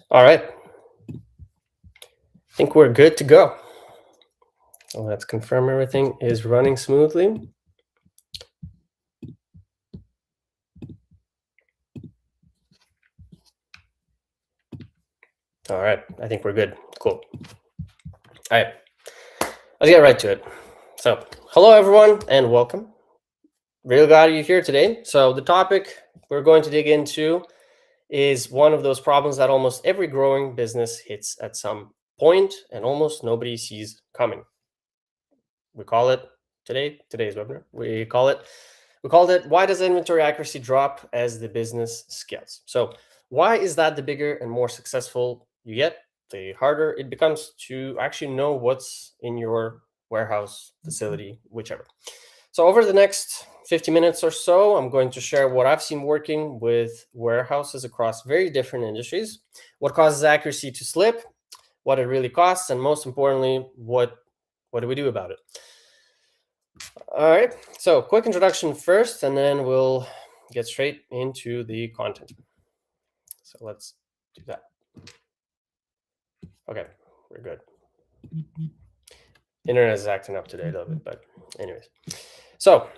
All right, I think we're good to go. So let's confirm everything is running smoothly. All right, I think we're good. Cool. All right, let's get right to it. So, hello everyone and welcome. Really glad you're here today. So, the topic we're going to dig into is one of those problems that almost every growing business hits at some point and almost nobody sees coming. We call it today's webinar. We called it why does inventory accuracy drop as the business scales? So why is that the bigger and more successful you get, the harder it becomes to actually know what's in your warehouse, facility, whichever. So over the next 50 minutes or so, I'm going to share what I've seen working with warehouses across very different industries, what causes accuracy to slip, what it really costs, and most importantly, what do we do about it? All right. So, quick introduction first, and then we'll get straight into the content. So, let's do that. Okay, we're good. Internet is acting up today a little bit, but anyways. So,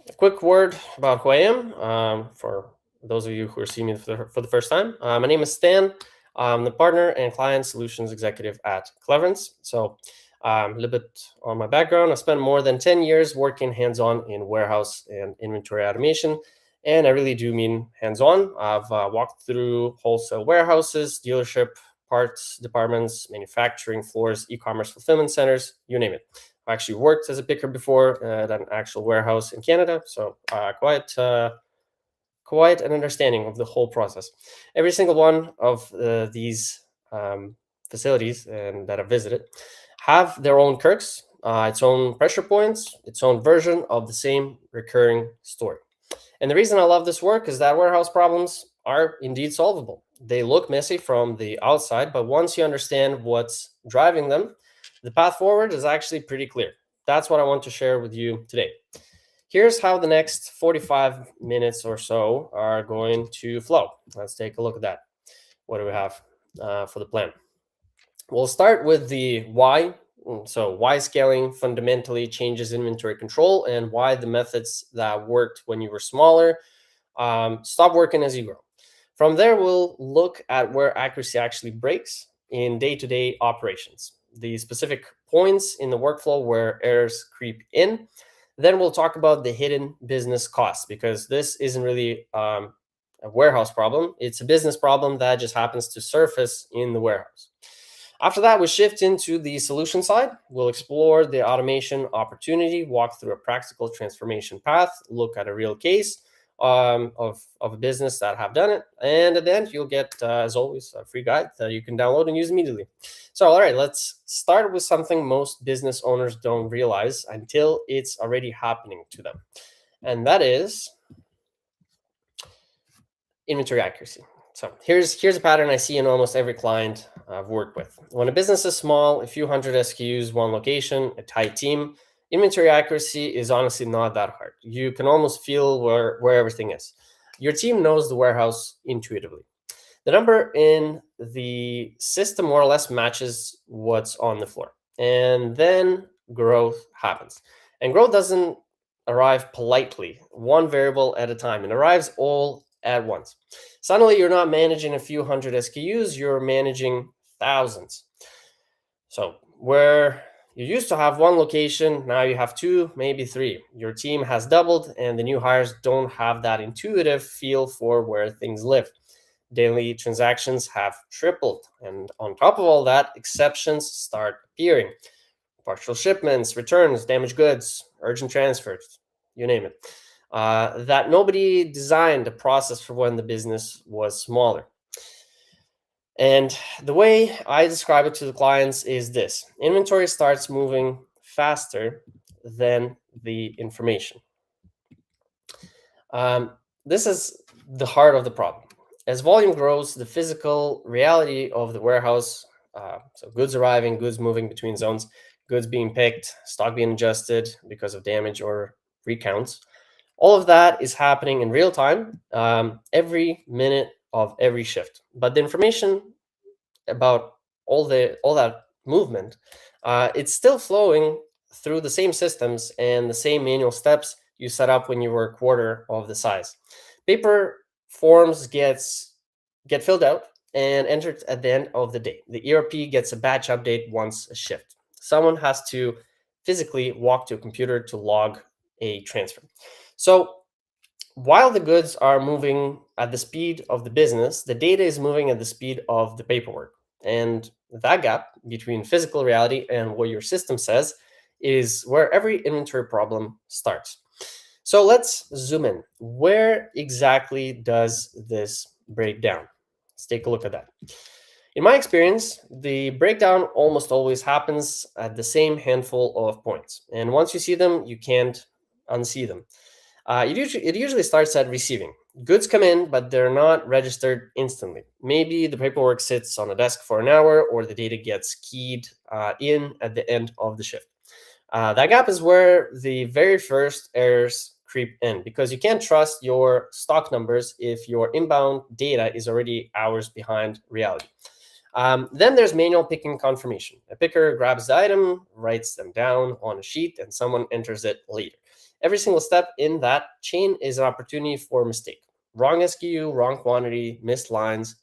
a quick word about who I am for those of you who are seeing me for the first time. My name is Stan. I'm the partner and client solutions executive at Cleverance. So, a little bit on my background. I spent more than 10 years working hands-on in warehouse and inventory automation. And I really do mean hands-on. I've walked through wholesale warehouses, dealership, parts departments, manufacturing floors, e-commerce fulfillment centers, you name it. I actually worked as a picker before at an actual warehouse in Canada, so quite an understanding of the whole process. Every single one of these facilities and that I've visited have their own quirks, its own pressure points, its own version of the same recurring story. And the reason I love this work is that warehouse problems are indeed solvable. They look messy from the outside, but once you understand what's driving them, the path forward is actually pretty clear. That's what I want to share with you today. Here's how the next 45 minutes or so are going to flow. Let's take a look at that. What do we have for the plan? We'll start with the why. So, why scaling fundamentally changes inventory control and why the methods that worked when you were smaller stop working as you grow. From there, we'll look at where accuracy actually breaks in day to day operations, the specific points in the workflow where errors creep in. Then we'll talk about the hidden business costs because this isn't really a warehouse problem. It's a business problem that just happens to surface in the warehouse. After that, we shift into the solution side. We'll explore the automation opportunity, walk through a practical transformation path, look at a real case of a business that have done it. And at the end, you'll get, as always, a free guide that you can download and use immediately. So, all right, let's start with something most business owners don't realize until it's already happening to them. And that is inventory accuracy. So here's a pattern I see in almost every client I've worked with. When a business is small, a few hundred SKUs, one location, a tight team, inventory accuracy is honestly not that hard. You can almost feel where everything is. Your team knows the warehouse intuitively. The number in the system more or less matches what's on the floor. And then growth happens. And growth doesn't arrive politely, one variable at a time. It arrives all at once. Suddenly, you're not managing a few hundred SKUs, you're managing thousands. So, where you used to have one location, now you have two, maybe three. Your team has doubled, and the new hires don't have that intuitive feel for where things live. Daily transactions have tripled. And on top of all that, exceptions start appearing. Partial shipments, returns, damaged goods, urgent transfers, you name it. That nobody designed a process for when the business was smaller. And the way I describe it to the clients is this: inventory starts moving faster than the information. This is the heart of the problem. As volume grows, the physical reality of the warehouse, so goods arriving, goods moving between zones, goods being picked, stock being adjusted because of damage or recounts, all of that is happening in real time, every minute of every shift. But the information about all that movement, it's still flowing through the same systems and the same manual steps you set up when you were a quarter of the size. Paper forms get filled out and entered at the end of the day. The ERP gets a batch update once a shift. Someone has to physically walk to a computer to log a transfer. So while the goods are moving at the speed of the business, the data is moving at the speed of the paperwork. And that gap between physical reality and what your system says is where every inventory problem starts. So let's zoom in. Where exactly does this break down? Let's take a look at that. In my experience, the breakdown almost always happens at the same handful of points. And once you see them, you can't unsee them. It usually starts at receiving. Goods come in, but they're not registered instantly. Maybe the paperwork sits on a desk for an hour, or the data gets keyed in at the end of the shift. That gap is where the very first errors creep in, because you can't trust your stock numbers if your inbound data is already hours behind reality. Then there's manual picking confirmation. A picker grabs the item, writes them down on a sheet, and someone enters it later. Every single step in that chain is an opportunity for mistake. Wrong SKU, wrong quantity, missed lines,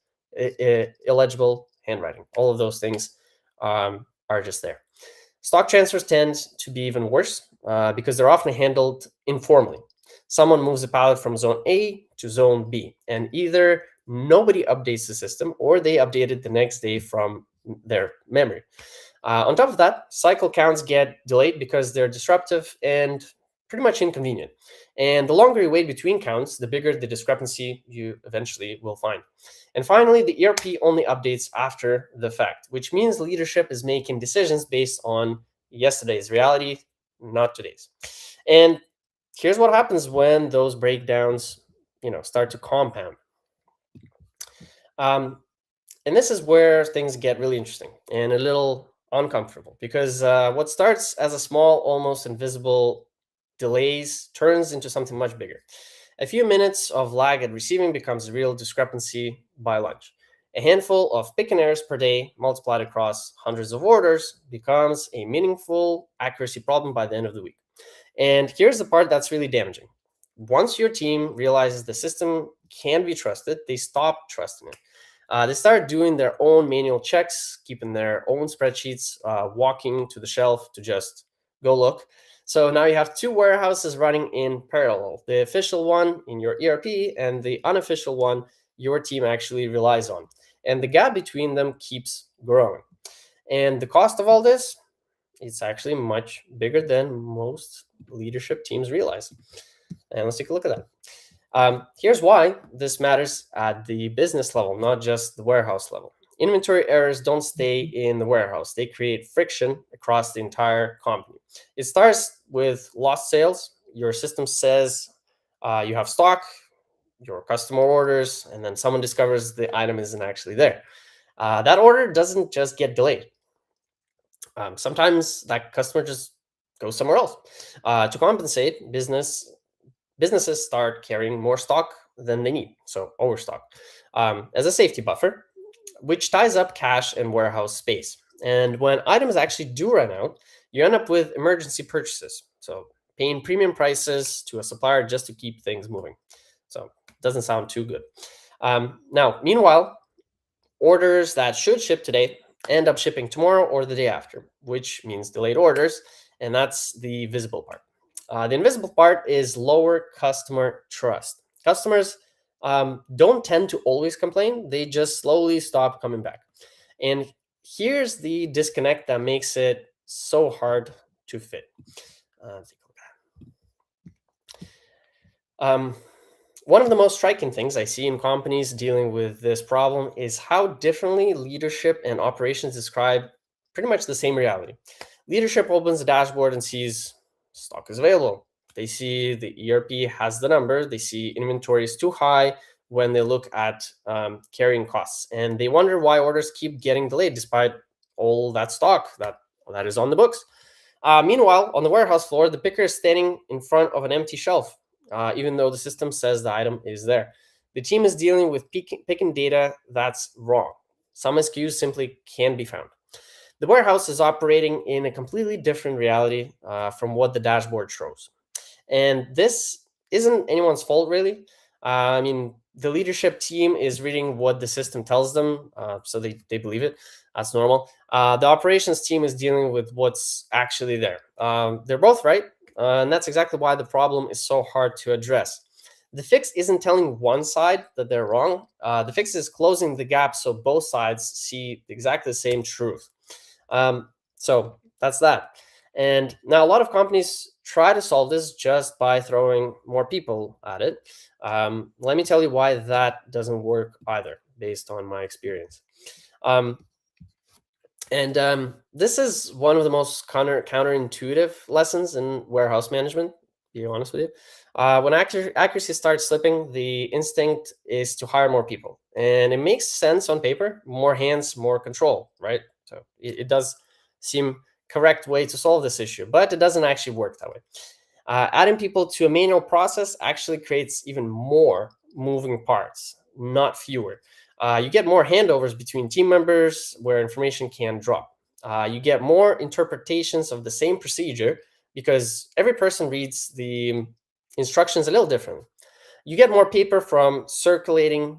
illegible handwriting. All of those things are just there. Stock transfers tend to be even worse because they're often handled informally. Someone moves a pallet from zone A to zone B, and either nobody updates the system or they update it the next day from their memory. On top of that, cycle counts get delayed because they're disruptive and pretty much inconvenient. And the longer you wait between counts, the bigger the discrepancy you eventually will find. And finally, the ERP only updates after the fact, which means leadership is making decisions based on yesterday's reality, not today's. And here's what happens when those breakdowns, start to compound. Um, and this is where things get really interesting and a little uncomfortable, because what starts as a small, almost invisible delays turns into something much bigger. A few minutes of lag at receiving becomes a real discrepancy by lunch. A handful of pick and errors per day multiplied across hundreds of orders becomes a meaningful accuracy problem by the end of the week. And here's the part that's really damaging. Once your team realizes the system can be trusted, they stop trusting it. They start doing their own manual checks, keeping their own spreadsheets, walking to the shelf to just go look. So now you have two warehouses running in parallel, the official one in your ERP and the unofficial one your team actually relies on. And the gap between them keeps growing. And the cost of all this, it's actually much bigger than most leadership teams realize. And let's take a look at that. Here's why this matters at the business level, not just the warehouse level. Inventory errors don't stay in the warehouse. They create friction across the entire company. It starts with lost sales. Your system says you have stock, your customer orders, and then someone discovers the item isn't actually there. That order doesn't just get delayed. Sometimes that customer just goes somewhere else. To compensate, businesses start carrying more stock than they need, so overstock, as a safety buffer, which ties up cash and warehouse space. And when items actually do run out, you end up with emergency purchases, so paying premium prices to a supplier just to keep things moving. So it doesn't sound too good. Now, meanwhile, orders that should ship today end up shipping tomorrow or the day after, which means delayed orders, and that's the visible part. The invisible part is lower customer trust. Customers don't tend to always complain, they just slowly stop coming back. And here's the disconnect that makes it so hard to fit. One of the most striking things I see in companies dealing with this problem is how differently leadership and operations describe pretty much the same reality. Leadership opens the dashboard and sees stock is available. They see the ERP has the number. They see inventory is too high when they look at carrying costs. And they wonder why orders keep getting delayed despite all that stock that is on the books. Meanwhile, on the warehouse floor, the picker is standing in front of an empty shelf, even though the system says the item is there. The team is dealing with picking data that's wrong. Some SKUs simply can't be found. The warehouse is operating in a completely different reality from what the dashboard shows. And this isn't anyone's fault, really. I mean, the leadership team is reading what the system tells them, so they believe it. That's normal. The operations team is dealing with what's actually there. They're both right, and that's exactly why the problem is so hard to address. The fix isn't telling one side that they're wrong. The fix is closing the gap so both sides see exactly the same truth. So that's that. And now a lot of companies try to solve this just by throwing more people at it. Let me tell you why that doesn't work either, based on my experience. Um, and this is one of the most counterintuitive lessons in warehouse management, to be honest with you. When accuracy starts slipping, the instinct is to hire more people. And it makes sense on paper: more hands, more control, right? So it does seem correct way to solve this issue, but it doesn't actually work that way. Adding people to a manual process actually creates even more moving parts, not fewer. You get more handovers between team members where information can drop. You get more interpretations of the same procedure because every person reads the instructions a little differently. You get more paper from circulating,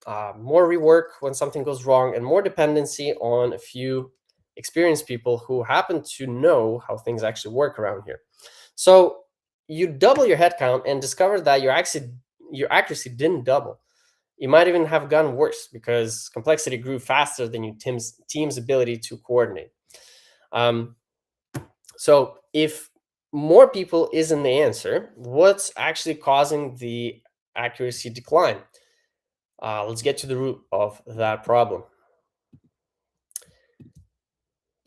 more rework when something goes wrong, and more dependency on a few experienced people who happen to know how things actually work around here. So you double your headcount and discover that your accuracy didn't double. You might even have gotten worse because complexity grew faster than your team's ability to coordinate. Um, so if more people isn't the answer, what's actually causing the accuracy decline? Let's get to the root of that problem.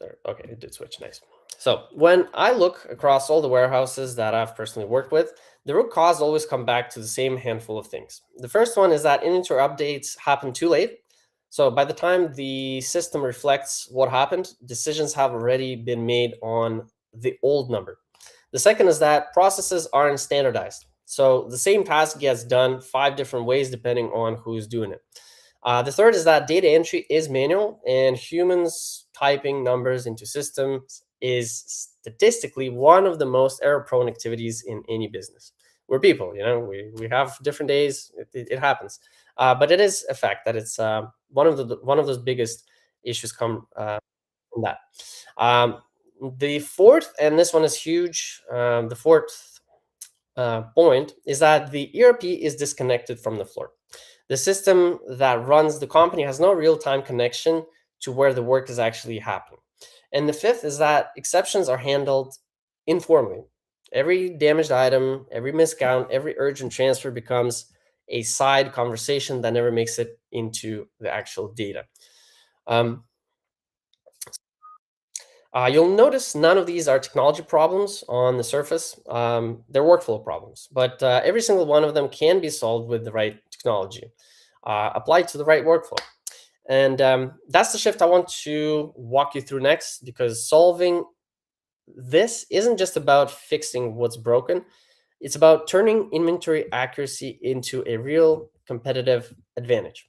There, okay, it did switch. Nice. So when I look across all the warehouses that I've personally worked with, the root cause always come back to the same handful of things. The first one is that inventory updates happen too late. So by the time the system reflects what happened, decisions have already been made on the old number. The second is that processes aren't standardized. So the same task gets done 5 different ways depending on who's doing it. The third is that data entry is manual, and humans typing numbers into systems is statistically one of the most error-prone activities in any business. We're people, we have different days. It happens, but it is a fact that it's one of those biggest issues come from that. Um, the fourth, and this one is huge. The fourth point is that the ERP is disconnected from the floor. The system that runs the company has no real-time connection to where the work is actually happening. And the fifth is that exceptions are handled informally. Every damaged item, every miscount, every urgent transfer becomes a side conversation that never makes it into the actual data. Um, you'll notice none of these are technology problems on the surface. They're workflow problems, but every single one of them can be solved with the right technology applied to the right workflow. And that's the shift I want to walk you through next, because solving this isn't just about fixing what's broken. It's about turning inventory accuracy into a real competitive advantage.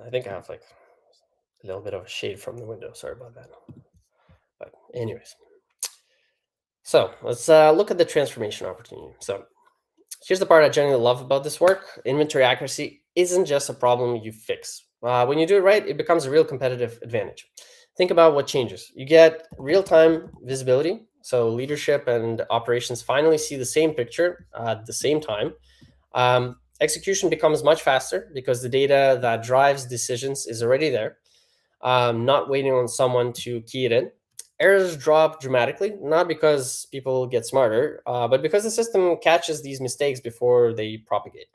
I think I have like a little bit of a shade from the window. Sorry about that. But anyways, so let's look at the transformation opportunity. So here's the part I genuinely love about this work. Inventory accuracy isn't just a problem you fix. When you do it right, it becomes a real competitive advantage. Think about what changes. You get real-time visibility. So leadership and operations finally see the same picture at the same time. Execution becomes much faster because the data that drives decisions is already there, not waiting on someone to key it in. Errors drop dramatically, not because people get smarter, but because the system catches these mistakes before they propagate.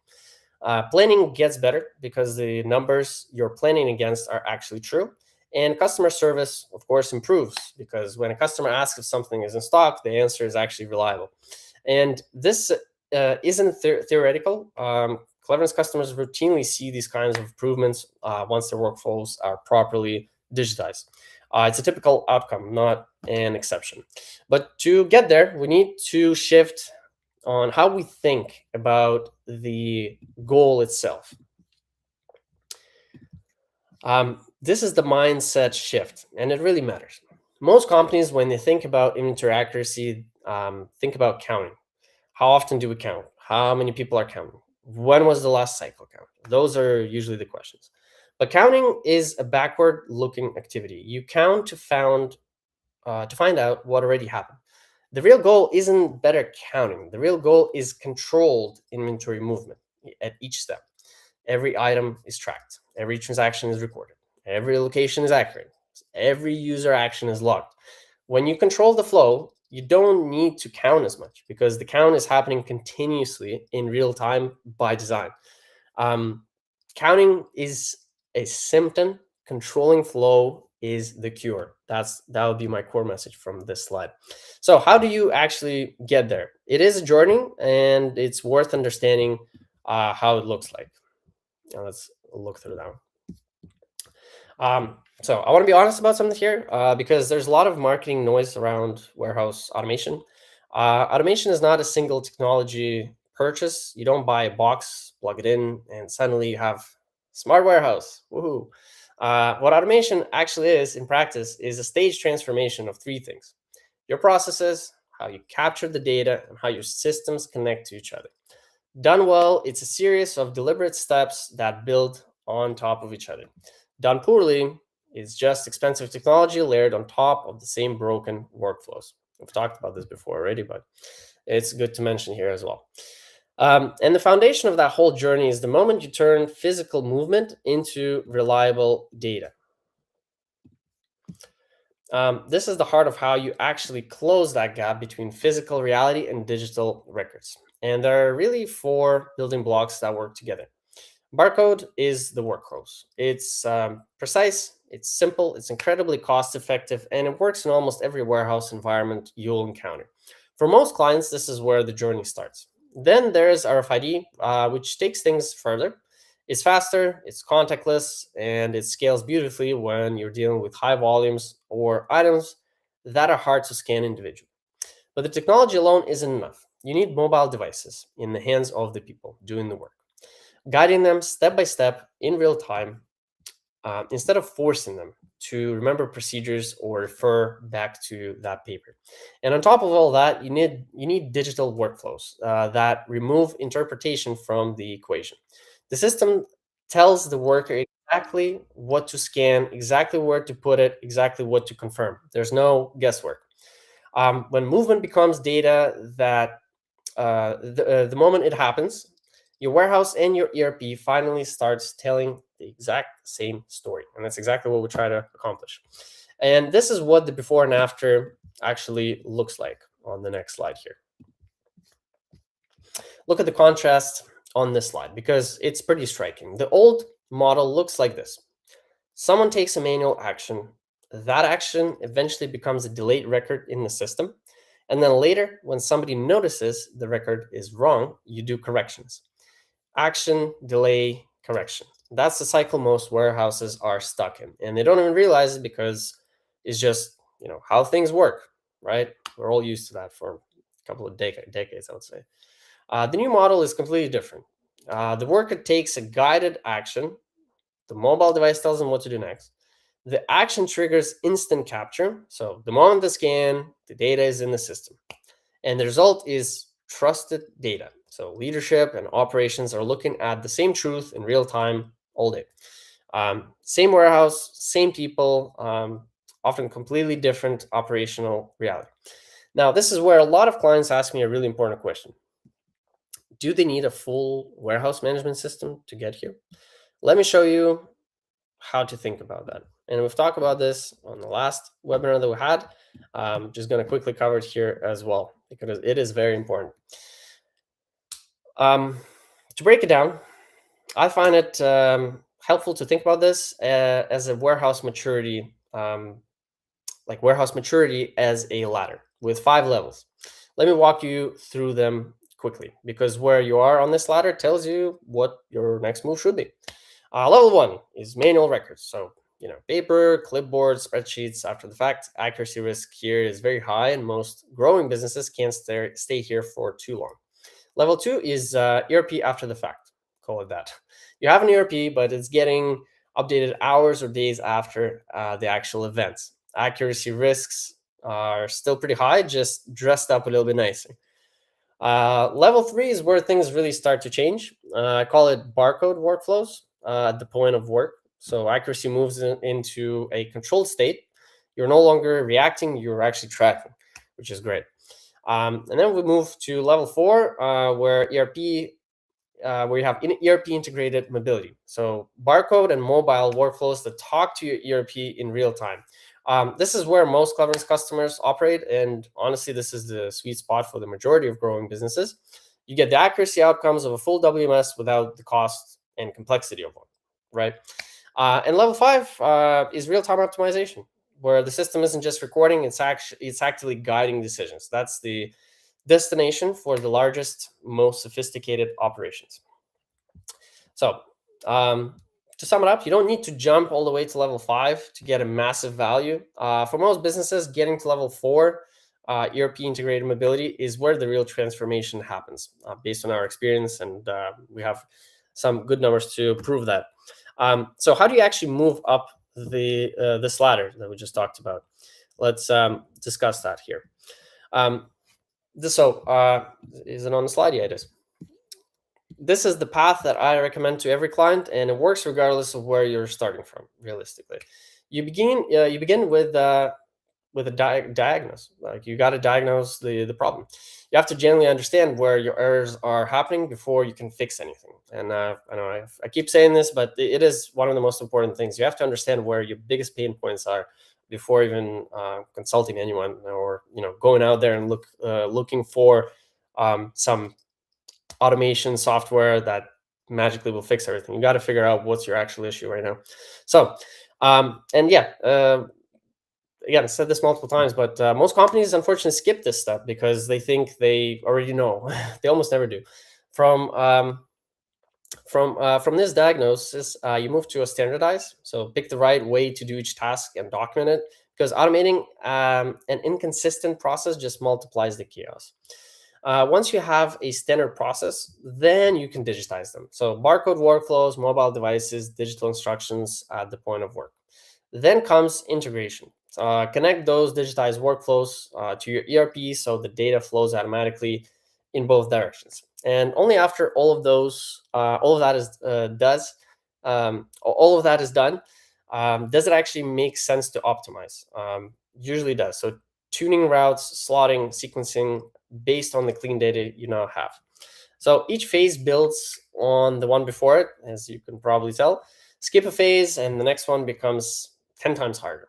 Planning gets better because the numbers you're planning against are actually true. And customer service, of course, improves because when a customer asks if something is in stock, the answer is actually reliable. And this isn't theoretical. Cleverness customers routinely see these kinds of improvements once their workflows are properly digitized. It's a typical outcome, not an exception. But to get there, we need to shift on how we think about the goal itself. This is the mindset shift, and it really matters. Most companies, when they think about inventory accuracy, think about counting. How often do we count? How many people are counting? When was the last cycle count? Those are usually the questions. But counting is a backward-looking activity. You count to find out what already happened. The real goal isn't better counting. The real goal is controlled inventory movement at each step. Every item is tracked. Every transaction is recorded. Every location is accurate. Every user action is logged. When you control the flow, you don't need to count as much because the count is happening continuously in real time by design. Um, Counting is a symptom. Controlling flow is the cure. That would be my core message from this slide. So, how do you actually get there? It is a journey, and it's worth understanding how it looks like. Now let's look through that one. So I want to be honest about something here because there's a lot of marketing noise around warehouse automation. Automation is not a single technology purchase. You don't buy a box, plug it in, and suddenly you have smart warehouse. Woohoo! What automation actually is in practice is a stage transformation of three things: your processes, how you capture the data, and how your systems connect to each other. Done well, it's a series of deliberate steps that build on top of each other. Done poorly, it's just expensive technology layered on top of the same broken workflows. We've talked about this before already, but it's good to mention here as well. And the foundation of that whole journey is the moment you turn physical movement into reliable data. This is the heart of how you actually close that gap between physical reality and digital records. And there are really four building blocks that work together. Barcode is the workhorse. It's precise, it's simple, it's incredibly cost effective, and it works in almost every warehouse environment you'll encounter. For most clients, this is where the journey starts. Then there's RFID, which takes things further. It's faster, it's contactless, and it scales beautifully when you're dealing with high volumes or items that are hard to scan individually. But the technology alone isn't enough. You need mobile devices in the hands of the people doing the work, guiding them step by step in real time instead of forcing them to remember procedures or refer back to that paper. And on top of all that, you need digital workflows that remove interpretation from the equation. The system tells the worker exactly what to scan, exactly where to put it, exactly what to confirm. There's no guesswork. When movement becomes data that the moment it happens, your warehouse and your ERP finally starts telling the exact same story. And that's exactly what we try to accomplish. And this is what the before and after actually looks like on the next slide here. Look at the contrast on this slide because it's pretty striking. The old model looks like this. Someone takes a manual action. That action eventually becomes a delayed record in the system. And then later, when somebody notices the record is wrong, you do corrections. Action, delay, correction. That's the cycle most warehouses are stuck in. And they don't even realize it because it's just, how things work, right? We're all used to that for a couple of decades, I would say. The new model is completely different. The worker takes a guided action. The mobile device tells them what to do next. The action triggers instant capture. So the moment they scan, the data is in the system. And the result is trusted data. So leadership and operations are looking at the same truth in real time all day. Same warehouse, same people, often completely different operational reality. Now, this is where a lot of clients ask me a really important question. Do they need a full warehouse management system to get here? Let me show you how to think about that. And we've talked about this on the last webinar that we had. Just going to quickly cover it here as well, because it is very important. To break it down, I find it helpful to think about this as a warehouse maturity, like warehouse maturity as a ladder with 5 levels. Let me walk you through them quickly, because where you are on this ladder tells you what your next move should be. Level 1 is manual records. So, paper, clipboard, spreadsheets after the fact. Accuracy risk here is very high, and most growing businesses can't stay here for too long. Level 2 is ERP after the fact. Call it that. You have an ERP, but it's getting updated hours or days after the actual events. Accuracy risks are still pretty high, just dressed up a little bit nicer. Level 3 is where things really start to change. I call it barcode workflows at the point of work. So accuracy moves into a controlled state. You're no longer reacting, you're actually tracking, which is great. And then we move to level 4, where where you have ERP integrated mobility. So barcode and mobile workflows that talk to your ERP in real time. This is where most Cleverness customers operate, and honestly, this is the sweet spot for the majority of growing businesses. You get the accuracy outcomes of a full WMS without the cost and complexity of one, right? And level 5 is real-time optimization, where the system isn't just recording; it's actually guiding decisions. That's the destination for the largest, most sophisticated operations. So, to sum it up, you don't need to jump all the way to level 5 to get a massive value. For most businesses, getting to level 4, ERP integrated mobility, is where the real transformation happens, based on our experience, and we have some good numbers to prove that. So, how do you actually move up this ladder that we just talked about? Let's discuss that here. Is it on the slide? Yeah, it is. This is the path that I recommend to every client, and it works regardless of where you're starting from. Realistically, you begin with a diagnose. Like, you got to diagnose the problem. You have to generally understand where your errors are happening before you can fix anything. And I know I keep saying this, but it is one of the most important things. You have to understand where your biggest pain points are before even consulting anyone, or going out there and looking for some automation software that magically will fix everything. You got to figure out what's your actual issue right now. So, again, I said this multiple times, but most companies unfortunately skip this step because they think they already know. They almost never do. From this diagnosis, you move to a standardize. So pick the right way to do each task and document it, because automating an inconsistent process just multiplies the chaos. Once you have a standard process, then you can digitize them. So barcode workflows, mobile devices, digital instructions at the point of work. Then comes integration. Connect those digitized workflows to your ERP so the data flows automatically in both directions. And only after all of that is done, does it actually make sense to optimize? Usually does. So tuning routes, slotting, sequencing based on the clean data you now have. So each phase builds on the one before it, as you can probably tell. Skip a phase and the next one becomes 10 times harder.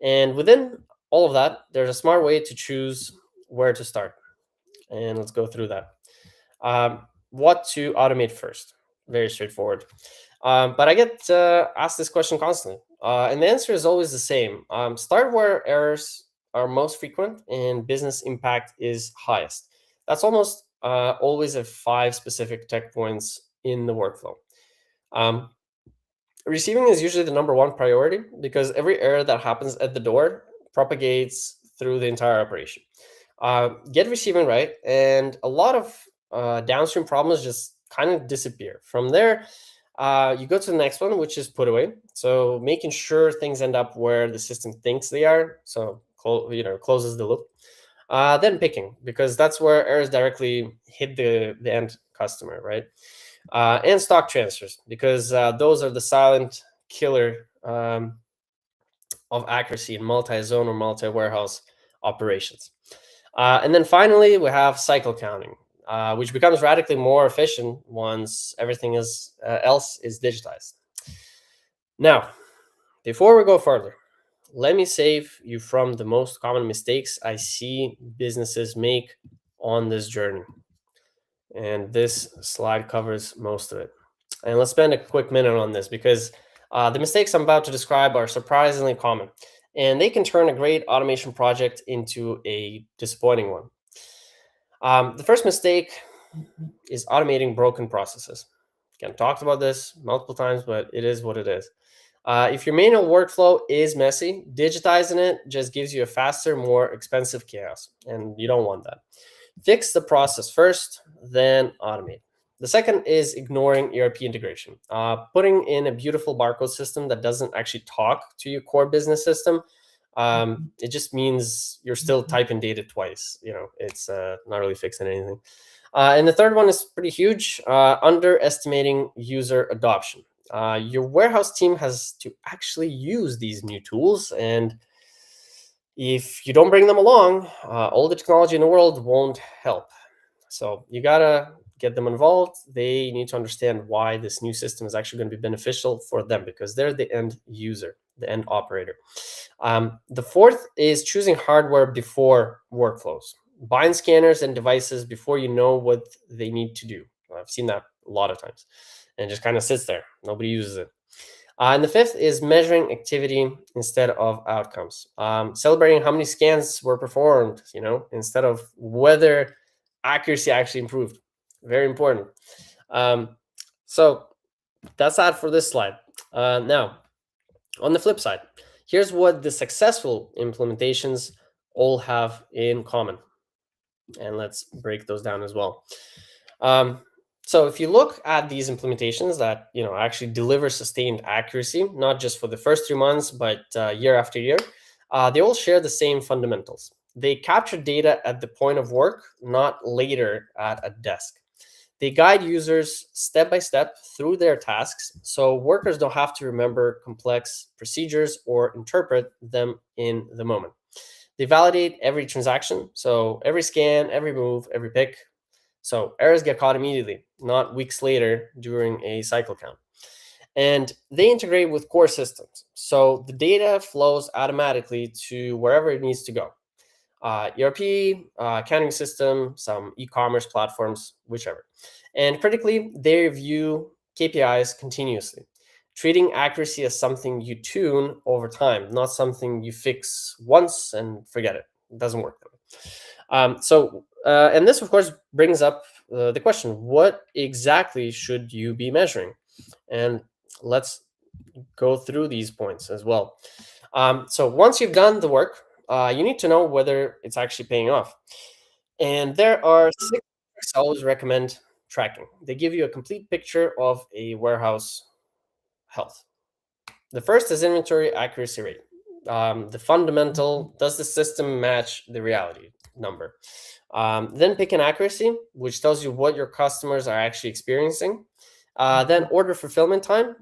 And within all of that, there's a smart way to choose where to start. And let's go through that. What to automate first? Very straightforward. But I get asked this question constantly. And the answer is always the same. Start where errors are most frequent and business impact is highest. That's almost always at 5 specific tech points in the workflow. Receiving is usually the number one priority, because every error that happens at the door propagates through the entire operation. Get receiving right, and a lot of downstream problems just kind of disappear. From there, you go to the next one, which is put away. So making sure things end up where the system thinks they are, so closes the loop. Then picking, because that's where errors directly hit the end customer, right? And stock transfers, because those are the silent killer of accuracy in multi-zone or multi-warehouse operations. And then finally, we have cycle counting, which becomes radically more efficient once everything else is digitized. Now, before we go further, let me save you from the most common mistakes I see businesses make on this journey. And this slide covers most of it. And let's spend a quick minute on this, because the mistakes I'm about to describe are surprisingly common, and they can turn a great automation project into a disappointing one. The first mistake is automating broken processes. Again, talked about this multiple times, but it is what it is. If your manual workflow is messy, digitizing it just gives you a faster, more expensive chaos, and you don't want that. Fix the process first, then automate. The second is ignoring ERP integration. Putting in a beautiful barcode system that doesn't actually talk to your core business system, it just means you're still typing data twice. It's not really fixing anything. And the third one is pretty huge, underestimating user adoption. Your warehouse team has to actually use these new tools, and if you don't bring them along, all the technology in the world won't help. So you gotta get them involved. They need to understand why this new system is actually going to be beneficial for them, because they're the end user, the end operator. The fourth is choosing hardware before workflows. Buying scanners and devices before you know what they need to do. I've seen that a lot of times, and it just kind of sits there. Nobody uses it. And the fifth is measuring activity instead of outcomes. Celebrating how many scans were performed, instead of whether accuracy actually improved. Very important. So that's that for this slide. Now, on the flip side, here's what the successful implementations all have in common. And let's break those down as well. So if you look at these implementations that actually deliver sustained accuracy, not just for the first 3 months, but year after year, they all share the same fundamentals. They capture data at the point of work, not later at a desk. They guide users step by step through their tasks, so workers don't have to remember complex procedures or interpret them in the moment. They validate every transaction, so every scan, every move, every pick. So errors get caught immediately, not weeks later during a cycle count. And they integrate with core systems, so the data flows automatically to wherever it needs to go. ERP, accounting system, some e-commerce platforms, whichever. And critically, they review KPIs continuously, treating accuracy as something you tune over time, not something you fix once and forget it. It doesn't work that way. And this, of course, brings up the question: what exactly should you be measuring? And let's go through these points as well. So once you've done the work, you need to know whether it's actually paying off. And there are 6 I always recommend tracking. They give you a complete picture of a warehouse health. The first is inventory accuracy rate. The fundamental, does the system match the reality number? Then pick an accuracy, which tells you what your customers are actually experiencing. Then order fulfillment time.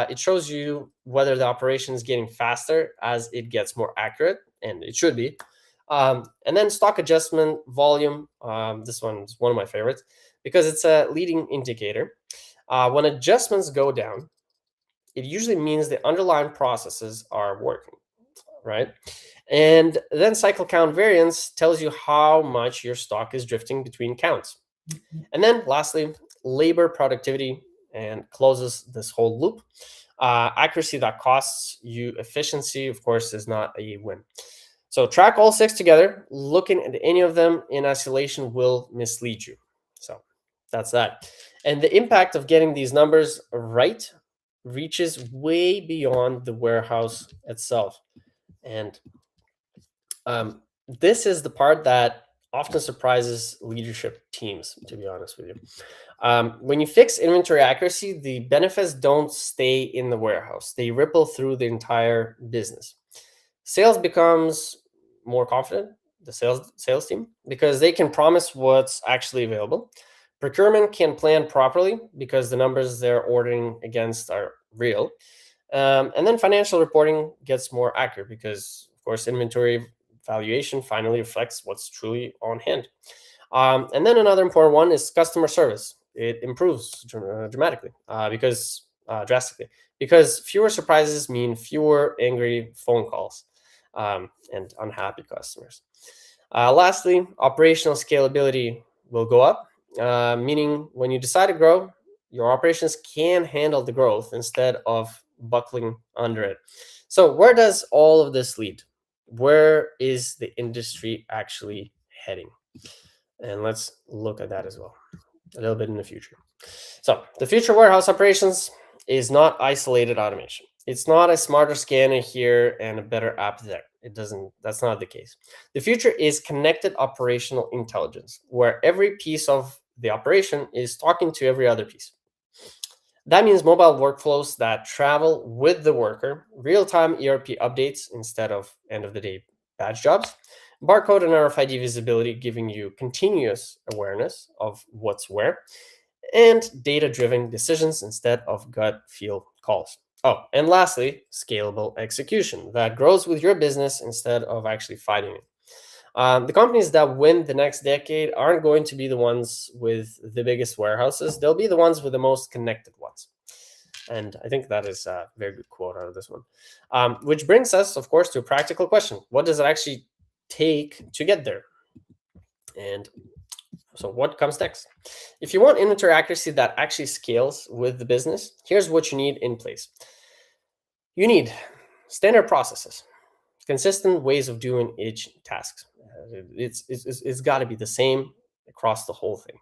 It shows you whether the operation is getting faster as it gets more accurate, and it should be. And then stock adjustment volume. This one's one of my favorites because it's a leading indicator. When adjustments go down, it usually means the underlying processes are working, right? And then cycle count variance tells you how much your stock is drifting between counts. And then lastly, labor productivity, and closes this whole loop. Accuracy that costs you efficiency, of course, is not a win. So track all 6 together. Looking at any of them in isolation will mislead you. So that's that. And the impact of getting these numbers right reaches way beyond the warehouse itself. And this is the part that often surprises leadership teams, to be honest with you. When you fix inventory accuracy, the benefits don't stay in the warehouse. They ripple through the entire business. Sales becomes more confident, the sales team, because they can promise what's actually available. Procurement can plan properly because the numbers they're ordering against are real. And then financial reporting gets more accurate because, of course, inventory valuation finally reflects what's truly on hand. And then another important one is customer service. It improves dramatically drastically, because fewer surprises mean fewer angry phone calls and unhappy customers. Lastly, operational scalability will go up, meaning when you decide to grow, your operations can handle the growth instead of buckling under it. So where does all of this lead? Where is the industry actually heading? And let's look at that as well a little bit in the future. So the future warehouse operations is not isolated automation. It's not a smarter scanner here and a better app there. That's not the case. The future is connected operational intelligence, where every piece of the operation is talking to every other piece. That means mobile workflows that travel with the worker, real-time ERP updates instead of end-of-the-day batch jobs, barcode and RFID visibility giving you continuous awareness of what's where, and data-driven decisions instead of gut feel calls. Oh, and lastly, scalable execution that grows with your business instead of actually fighting it. The companies that win the next decade aren't going to be the ones with the biggest warehouses. They'll be the ones with the most connected ones. And I think that is a very good quote out of this one. Which brings us, of course, to a practical question. What does it actually take to get there? And so what comes next? If you want inventory accuracy that actually scales with the business, here's what you need in place. You need standard processes, consistent ways of doing each task. It's got to be the same across the whole thing.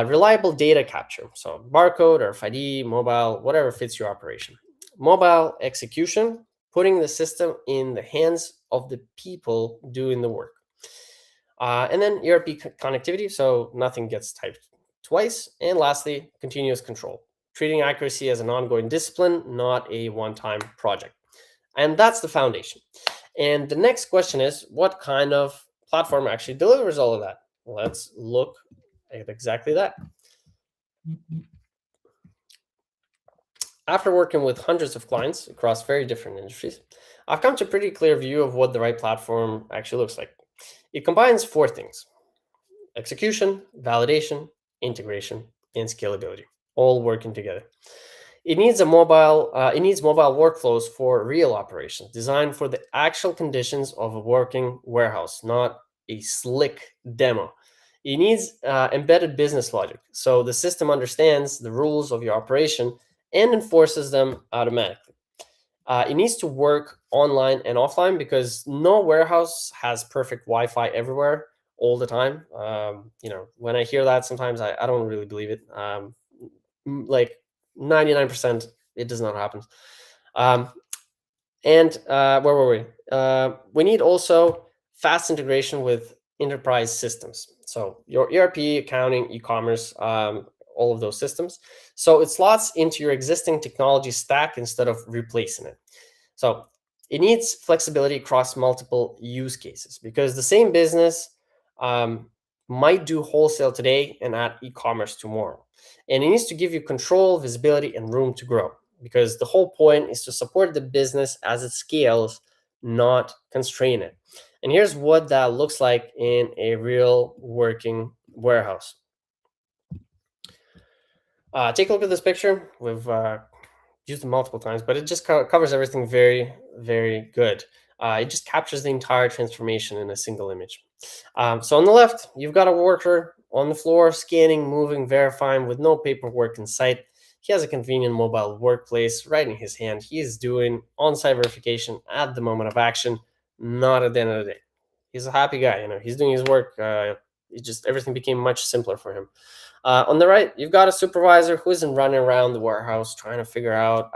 Reliable data capture, so barcode or RFID, mobile, whatever fits your operation. Mobile execution, putting the system in the hands of the people doing the work. And then ERP connectivity, so nothing gets typed twice. And lastly, continuous control, treating accuracy as an ongoing discipline, not a one-time project. And that's the foundation. And the next question is, what kind of platform actually delivers all of that? Let's look at exactly that. After working with hundreds of clients across very different industries, I've come to a pretty clear view of what the right platform actually looks like. It combines four things: execution, validation, integration, and scalability, all working together. It needs mobile workflows for real operations, designed for the actual conditions of a working warehouse, not a slick demo. It needs embedded business logic, so the system understands the rules of your operation and enforces them automatically. It needs to work online and offline because no warehouse has perfect Wi-Fi everywhere all the time. When I hear that, sometimes I don't really believe it. Like 99%, it does not happen. Um, and Where were we? We need also fast integration with enterprise systems. So your ERP, accounting, e-commerce, all of those systems. So it slots into your existing technology stack instead of replacing it. So it needs flexibility across multiple use cases because the same business might do wholesale today and add e-commerce tomorrow. And it needs to give you control, visibility, and room to grow because the whole point is to support the business as it scales, not constrain it. And here's what that looks like in a real working warehouse. Take a look at this picture. We've used it multiple times, but it just covers everything very, very good. It just captures the entire transformation in a single image. So on the left, you've got a worker on the floor, scanning, moving, verifying with no paperwork in sight. He has a convenient mobile workplace right in his hand. He is doing on-site verification at the moment of action, not at the end of the day. He's a happy guy. He's doing his work. Everything became much simpler for him. On the right, you've got a supervisor who isn't running around the warehouse trying to figure out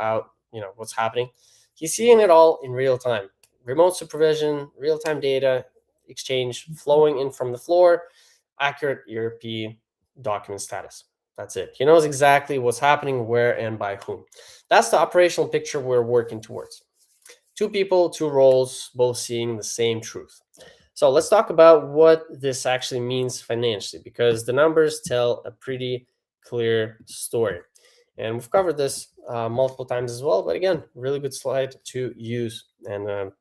what's happening. He's seeing it all in real time. Remote supervision, real-time data exchange flowing in from the floor, accurate ERP document status. That's it. He knows exactly what's happening, where, and by whom. That's the operational picture we're working towards. Two people, two roles, both seeing the same truth. So let's talk about what this actually means financially, because the numbers tell a pretty clear story. And we've covered this multiple times as well. But again, really good slide to use and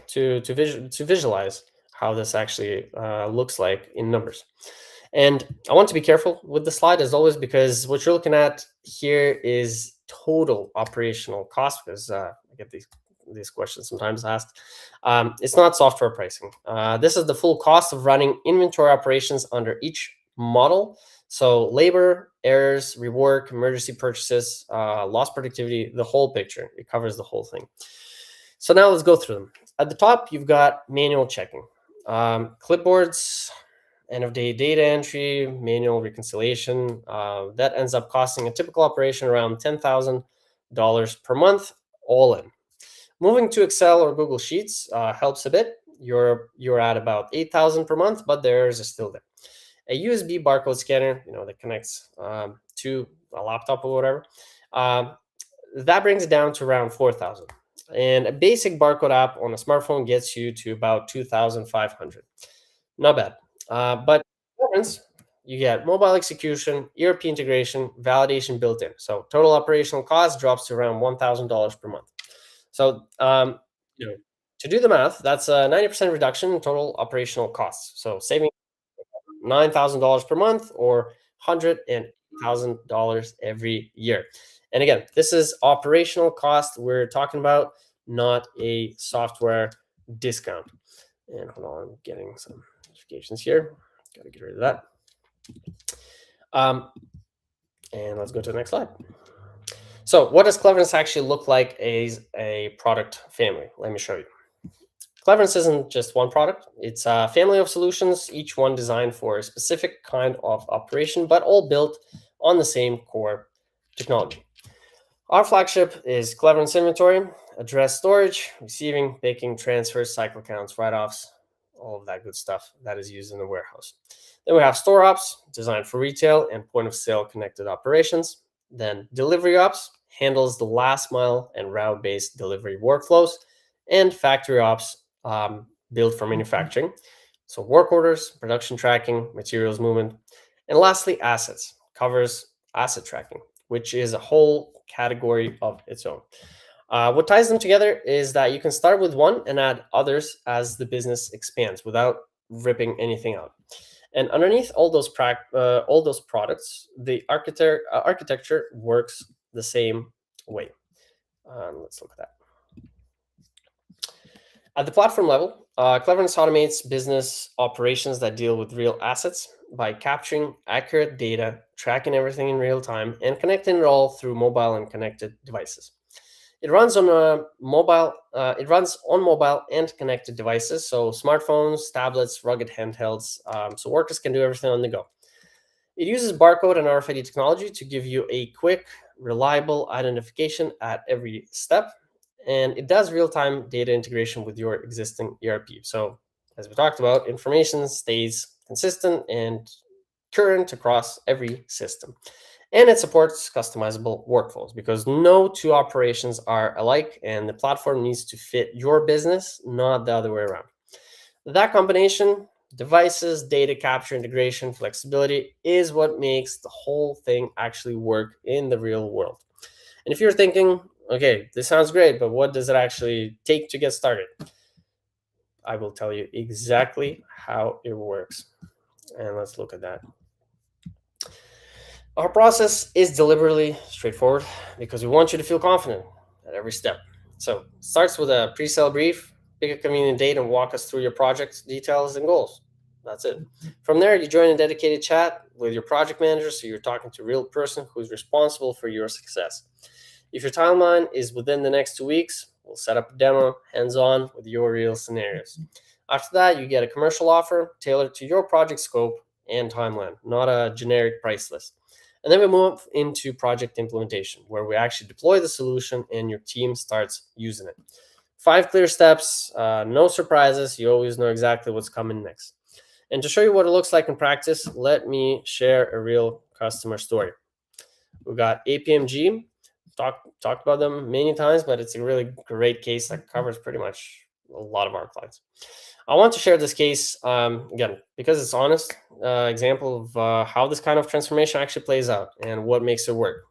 to visualize how this actually looks like in numbers. And I want to be careful with the slide as always, because what you're looking at here is total operational cost, because I get these questions sometimes asked. It's not software pricing. This is the full cost of running inventory operations under each model. So labor, errors, rework, emergency purchases, lost productivity, the whole picture. It covers the whole thing. So now let's go through them. At the top, you've got manual checking, clipboards, end of day data entry, manual reconciliation. That ends up costing a typical operation around $10,000 per month, all in. Moving to Excel or Google Sheets helps a bit. You're at about $8,000 per month, but the errors are still there. a USB barcode scanner, that connects to a laptop or whatever. Um, that brings it down to around 4,000. And a basic barcode app on a smartphone gets you to about 2,500. Not bad. But performance, you get mobile execution, ERP integration, validation built in. So total operational cost drops to around $1,000 per month. So you know, to do the math, that's a 90% reduction in total operational costs. So saving $9,000 per month or $100,000 every year. And again, this is operational cost we're talking about, not a software discount. And hold on, I'm getting some notifications here. Got to get rid of that. And let's go to the next slide. So what does Cleverness actually look like as a product family? Let me show you. Cleverness isn't just one product. It's a family of solutions, each one designed for a specific kind of operation, but all built on the same core technology. Our flagship is Cleverness Inventory, address storage, receiving, picking, transfers, cycle counts, write-offs, all of that good stuff that is used in the warehouse. Then we have Store Ops, designed for retail and point-of-sale connected operations. Then Delivery Ops handles the last mile and route-based delivery workflows. And Factory Ops, built for manufacturing. So work orders, production tracking, materials movement. And lastly, Assets, covers asset tracking, which is a whole category of its own. What ties them together is that you can start with one and add others as the business expands without ripping anything out. And underneath all those products, the architecture works the same way. Let's look at that. At the platform level, Cleverness automates business operations that deal with real assets by capturing accurate data, tracking everything in real time, and connecting it all through mobile and connected devices. It runs on mobile. It runs on mobile and connected devices, so smartphones, tablets, rugged handhelds, so workers can do everything on the go. It uses barcode and RFID technology to give you a quick, reliable identification at every step, and it does real-time data integration with your existing ERP. So, as we talked about, information stays consistent and current across every system. And it supports customizable workflows because no two operations are alike, and the platform needs to fit your business, not the other way around. That combination, devices, data capture, integration, flexibility, is what makes the whole thing actually work in the real world. And if you're thinking, okay, this sounds great, but what does it actually take to get started? I will tell you exactly how it works. And let's look at that. Our process is deliberately straightforward because we want you to feel confident at every step. So it starts with a pre-sale brief, pick a convenient date and walk us through your project details and goals. That's it. From there, you join a dedicated chat with your project manager so you're talking to a real person who's responsible for your success. If your timeline is within the next 2 weeks, we'll set up a demo hands-on with your real scenarios. After that, you get a commercial offer tailored to your project scope and timeline, not a generic price list. And then we move into project implementation, where we actually deploy the solution and your team starts using it. 5 clear steps, no surprises. You always know exactly what's coming next. And to show you what it looks like in practice, let me share a real customer story. We got APMG. Talked about them many times, but it's a really great case that covers pretty much a lot of our clients. I want to share this case again because it's honest example of how this kind of transformation actually plays out and what makes it work.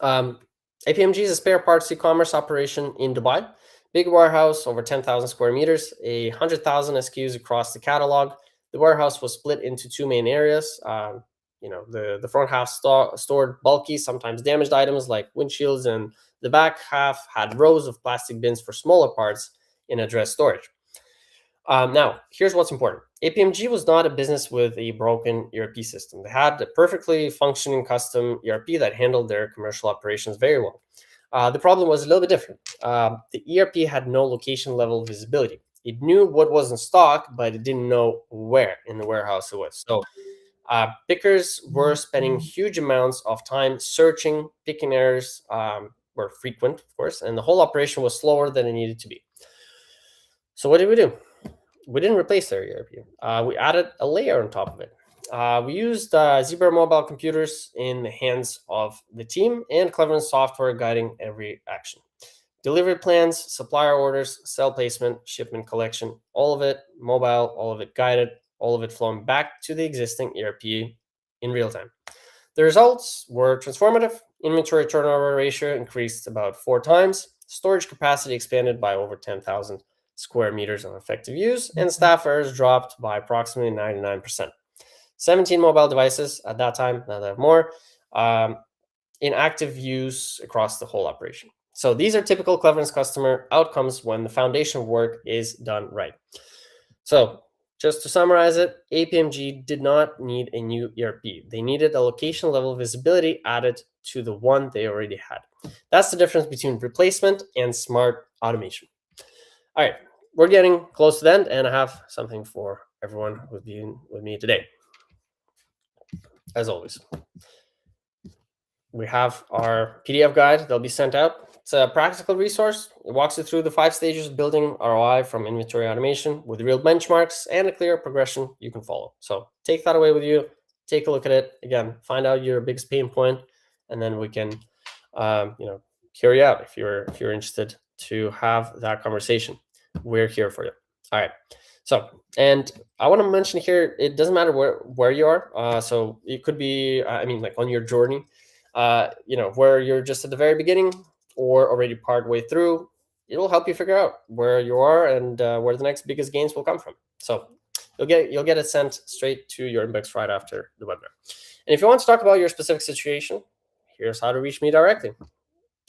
APMG is a spare parts e-commerce operation in Dubai. Big warehouse, over 10,000 square meters, 100,000 SKUs across the catalog. The warehouse was split into 2 main areas. The front half stored bulky, sometimes damaged items like windshields, and the back half had rows of plastic bins for smaller parts in address storage. Now, here's what's important. APMG was not a business with a broken ERP system. They had a perfectly functioning custom ERP that handled their commercial operations very well. The problem was a little bit different. The ERP had no location level visibility. It knew what was in stock, but it didn't know where in the warehouse it was. So pickers were spending huge amounts of time searching. Picking errors were frequent, of course, and the whole operation was slower than it needed to be. So what did we do? We didn't replace their ERP. We added a layer on top of it. We used Zebra mobile computers in the hands of the team and Cleverness software guiding every action. Delivery plans, supplier orders, cell placement, shipment collection, all of it mobile, all of it guided, all of it flowing back to the existing ERP in real time. The results were transformative. Inventory turnover ratio increased about 4 times, storage capacity expanded by over 10,000 square meters of effective use, and staff errors dropped by approximately 99%. 17 mobile devices at that time, now they have more, in active use across the whole operation. So these are typical Cleverness customer outcomes when the foundation work is done right. So just to summarize it, APMG did not need a new ERP. They needed a location level visibility added to the one they already had. That's the difference between replacement and smart automation. All right, we're getting close to the end, and I have something for everyone who's been with me today. As always, we have our PDF guide that'll be sent out. It's a practical resource. It walks you through the 5 stages of building ROI from inventory automation with real benchmarks and a clear progression you can follow. So take that away with you. Take a look at it. Again, find out your biggest pain point, and then we can, hear you out if you're interested to have that conversation. We're here for you. All right. So, and I want to mention here, it doesn't matter where you are. So it could be, like on your journey, where you're just at the very beginning or already part way through. It'll help you figure out where you are and where the next biggest gains will come from. So you'll get it sent straight to your inbox right after the webinar. And if you want to talk about your specific situation, here's how to reach me directly.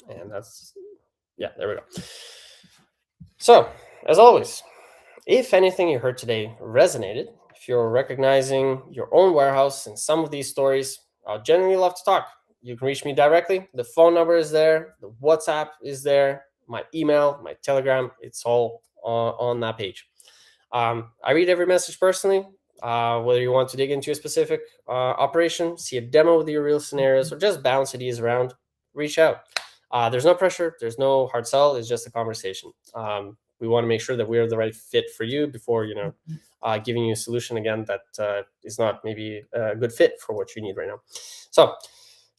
And there we go. So as always, if anything you heard today resonated, if you're recognizing your own warehouse in some of these stories, I'll genuinely love to talk. You can reach me directly. The phone number is there. The WhatsApp is there. My email, my Telegram, it's all on that page. I read every message personally, whether you want to dig into a specific operation, see a demo with your real scenarios, or just bounce ideas around, reach out. There's no pressure. There's no hard sell. It's just a conversation. We want to make sure that we're the right fit for you before, giving you a solution again that is not maybe a good fit for what you need right now. So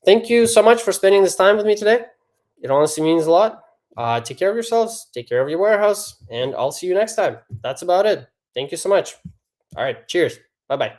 thank you so much for spending this time with me today. It honestly means a lot. Take care of yourselves, take care of your warehouse, and I'll see you next time. That's about it. Thank you so much. All right, cheers. Bye-bye.